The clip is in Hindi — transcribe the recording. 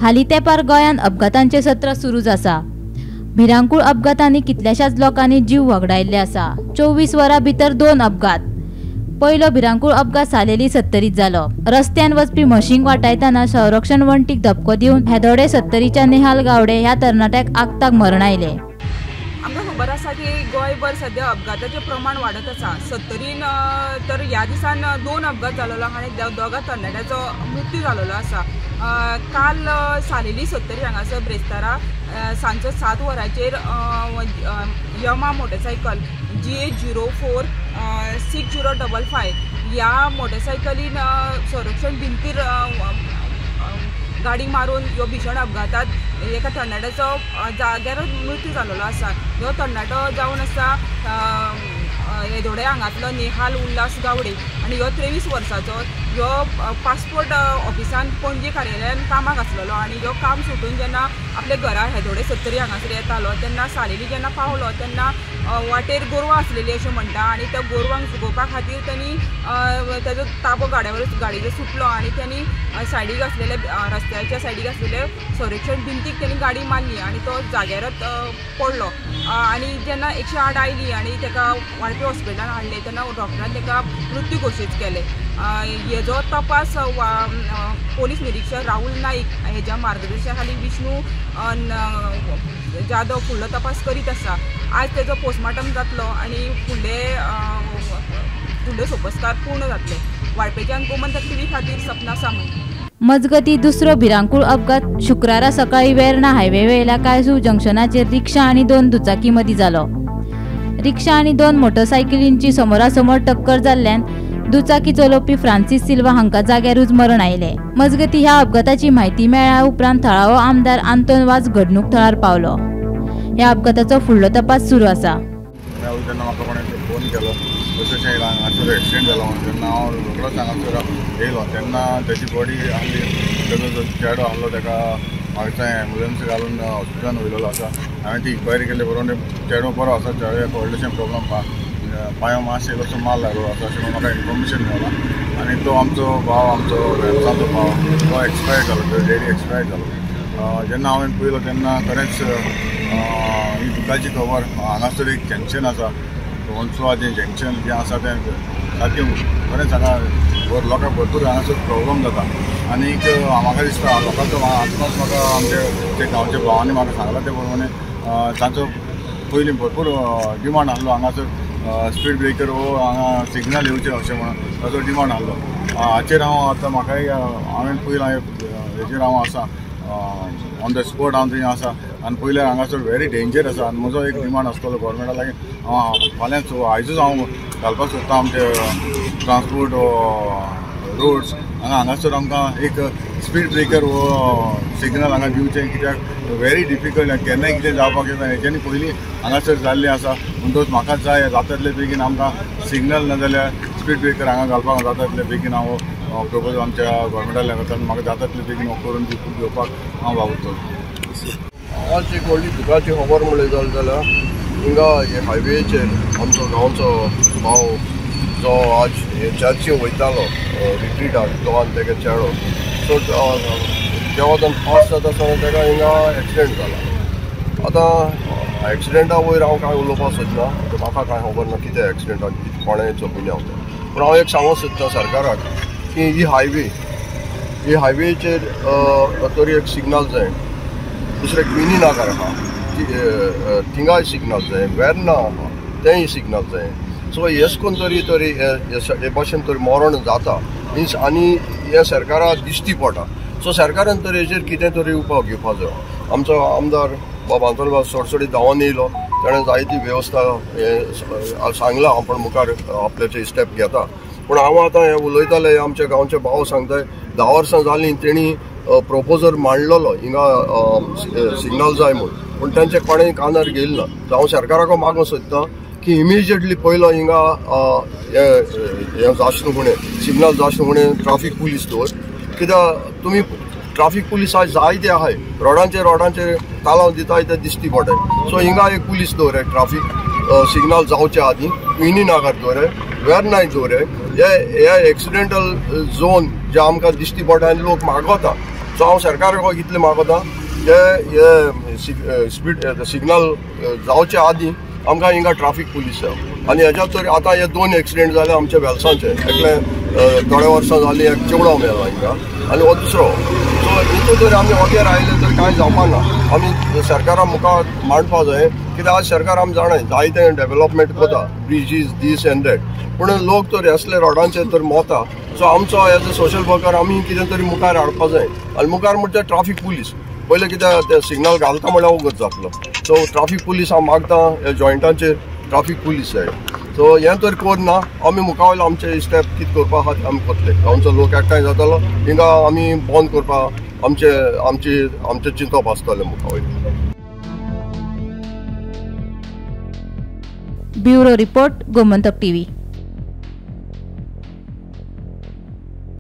हालीं तेंपार गोंयांत अपघातांचें सत्र सुरूच आसा। भिरांकूळ अपघातांनी कितल्याशाच लोकांनी जीव वगडायल्ले आसा। 24 वरां भितर 2 अपघात। पयलो भिरांकूळ अपघात सालेली 70त जालो। रस्त्यान वचपी म्हशींक वाटायतना संरक्षण वण्टीक धपको दिवन हेदोडे 70च्या नेहाल गावडे ह्या तरणाट्याक आगताक मरण आयलें। आमकां खबर आसा की गोंयभर सध्या अपघाताचें प्रमाण वाडत आसा। 70न तर ह्या दिसान 2 अपघात जाल्लो आनी दोगा तरणाट्याचो मृत्यू जाल्लो आसा। काल सालेली 70 हांगासर ब्रेस्तारा सांजचो 7 वरांचेर यमा मोटरसायकल GH04 6055 ह्या मोटरसायकलीन संरक्षण भिंतीर गाडी मारून ह्यो भीषण अपघातात एका तरणाट्याचो जाग्यार मृत्यू जाल्लो आसा। ह्यो तरणाटो जावन आसा येदोडे हांगातलो नेहाल उल्हास गावडे आनी ह्यो 23 वर्सांचो। ह्यो पासपोर्ट ऑफिसान पणजे कार्यालयान कामाक आसलेलो आनी ह्यो काम सुटून जेन्ना आपल्या घरा येदोडे 70 हांगासर येतालो तेन्ना सालेली जेन्ना पावलो तेन्ना वाटेर गोरवां आसलेलीं अशें म्हणटा आनी त्या गोरवांक जुगोवपा खातीर त्यांनी तेजो ताबो गाडयेचो सुटलो आनी त्यांनी सायडीक आसलेले रस्त्याच्या सायडीक आसलेले संरक्षण भिंतीक त्यांनी गाडी मारली आनी तो जाग्यारच पडलो। आनी जेन्ना 108 आयली आनी तेका वाळपी हॉस्पिटलान हाडले तेन्ना डॉक्टरान तेका मृत्यू घोशीत केले। हेजो तपास पोलीस निरीक्षक राहुल नाईक हेज्या मार्गदर्शना खाली विष्णू जाधव फुडलो तपास करीत आसा। आज तेजो पोस्टमार्टम जातलो आनी फुडले सोपस्कार पूर्ण जातले। वाळपेच्यान गोमंतक टीव्ही खातीर सपना सामंत। मजगती दुसरो भिरांकूळ अपघात शुक्रारा सकाळी वेर्णा हायवे वयल्या कायजू जंक्शनाचेर रिक्षा आनी 2 दुचाकी मदीं जालो। रिक्षा आनी 2 मोटरसायकलींची समोरासमोर टक्कर जाल्ल्यान दुचाकी चलोवपी फ्रांसीस सिल्वा हांकां जाग्यारूच मरण आयलें। मजगती ह्या अपघाताची म्हायती मेळ्ळ्या उपरांत थळावो आमदार आंतोन वाज घडणूक थळार पावलो। ह्या अपघाताचो फुडलो तपास सुरू आसा। एक्सिडेंट जालो तेन्ना हांव रोखडोच हांगासर येयलो तेन्ना तेजी बॉडी आसली तेजो जो चेडो आसलो तेका म्हाका थंय एम्बुलन्स घालून हॉस्पिटलान व्हेलेलो आसा। हांवें ती इन्क्वायरी केली बरोवन चेडो बरो आसा चेड्याक व्हडलेशें प्रॉब्लम पांयो मातशें इल्लोसो माल लागलो आसा अशें म्हाका इन्फॉर्मेशन मेळ्ळां। आनी तो आमचो भाव आमचो वेलसाचो भाव तो एक्सपायर्ड जालो तो डेडी एक्सपायर्ड जालो। जेन्ना हांवें पळयलो तेन्ना खरेंच ही दुखाची खबर हांगासर एक जंक्शन आसा कोंचवाचें जंक्शन जें आसा तें सारकें खरेंच हांगा लोकांक भरपूर हांगासर प्रॉब्लम जाता। आनीक म्हाका दिसता लोकांचो आत्मोस म्हाका आमचे गांवच्या भावांनी म्हाका सांगलां ते प्रमाणे तांचो पयलीं भरपूर डिमांड आसलो हांगासर स्पीड ब्रेकर वो हांगा सिग्नल येवचें अशें म्हणून ताचो डिमांड आसलो। हाचेर हांव आतां म्हाकाय हांवें पयलीं हेचेर हांव आसा ऑन द स्पॉट हांव थंय आसा आनी पयले हांगासर व्हेरी डेंजर आसा आनी म्हजो एक डिमांड आसतलो गोवोरमेंटा लागीं हांव फाल्यांच आयजूच हांव घालपाक सोदता आमचे ट्रान्सपोर्ट रोड्स हांगासर आमकां एक स्पीड ब्रेकर वो सिग्नल हांगा दिवचें कित्याक व्हेरी डिफिकल्ट केन्नाय कितें जावपाक येता हेच्यांनी पयलीं हांगासर जाल्लें आसा म्हणटच म्हाका जाय जाता तितले बेगीन आमकां सिग्नल नाजाल्यार स्पीड ब्रेकर हांगा घालपाक जाता तितले बेगीन हांव प्रपोज आमच्या गोवोरमेंटाक करता म्हाका जाता तितले बेगीन हो करून घेवपाक हांव वावुरतलो। आज एक व्हडली दुखाची खबर म्हणली जाल्यार हिंगा हे हायवेचेर आमचो गांवचो भाव जो आज चर्ची वयतालो रिट्रीटाक तो आनी तेगे चेडो सो जेवा तो पास जाता आसतना तेका हिंगा एक्सिडेंट जाला। आतां एक्सिडेंटा वयर हांव कांय उलोवपाक सोदना म्हाका कांय खबर ना कितें एक्सिडेंटाक कोणें ओपिनियन हांव पूण हांव एक सांगूंक सोदता सरकाराक की ही हायवेचेर तरी एक सिग्नल जाय। दुसरें मिनी नागर आहा थिंगाय सिग्नल जाय वेर्ना आहा तेंय सिग्नल जाय। सो हेच करून तरी हे भाशेन तरी मरण जाता मिन्स आनी हे सरकाराक दिश्टी पडटा। सो सरकारान तरी हेचेर कितें तरी उपाय घेवपाक जाय। आमचो आमदार बाब आंतोन सोडसोडी धांवन येयलो ताणें जायती वेवस्था सांगला आपण मुखार आपल्याचे स्टेप घेता। पूण हांव आतां हे उलयताले आमच्या गांवचे भाव सांगताय 10 वर्सां जालीं तेणी प्रोपोजल मांडलेलो हिंगा सिग्नल जाय म्हणून पूण तांचे कोणेंय कानार गेल ना। हांव सरकाराक मागूंक सोदतां की इमिजिएटली पयलो हिंगा हे जाच न्हू फुडें सिग्नल जाच न्हू फुडें ट्राफीक पुलीस दवर कित्याक तुमी ट्राफीक पुलीस आज जायते आहाय रोडांचेर तालाव दिताय ते दिश्टी पडटाय। सो हिंगा एक पुलीस दवराय ट्राफीक सिग्नल जावचे आदीं मिनी नागर दवराय वेर्नाय दवराय हे एक्सिडेंटल झोन जे आमकां दिश्टी पडटा आनी लोक मागोता सो हांव सरकाराक इतलें मागता हे स्पीड सिग्नल जावचे आदीं आमकां हिंगा ट्राफीक पुलीस जाय आनी हेज्या तरी आतां हे 2 एक्सिडेंट जाले आमच्या वेलसांचे एकले थोड्या वर्सां जालीं एक चेवडो मेलो हिंगा आनी हो दुसरो सो हितून तरी आमी वगेर आयले तर कांय जावपा ना आमी सरकारा मुखार मांडपा जाय कित्याक आज सरकार आमी जाणाय जायते डेव्हलपमेंट कोता ब्रिजीस दीस एंड दॅट पूण लोक तर असले रोडांचेर तर मोता सो आमचो एज अ सोशल वर्कर आमी कितें तरी मुखार हाडपा जाय आनी मुखार म्हणजे ट्राफीक पुलीस पयलें कित्याक ते सिग्नल घालता म्हळ्यार वगत जातलो सो ट्राफीक पुलीस हांव मागता हे जॉयंटांचेर ट्राफीक पुलीस जाय सो हें तर करना आमी मुखार वयले आमचे स्टेप कितें करपा खातीर आमी करतले गांवचो लोक एकठांय जातालो हिंगा आमी बंद करपा आमचे चिंतप आसतलें मुखार वयले. Bureau report Gomantak TV.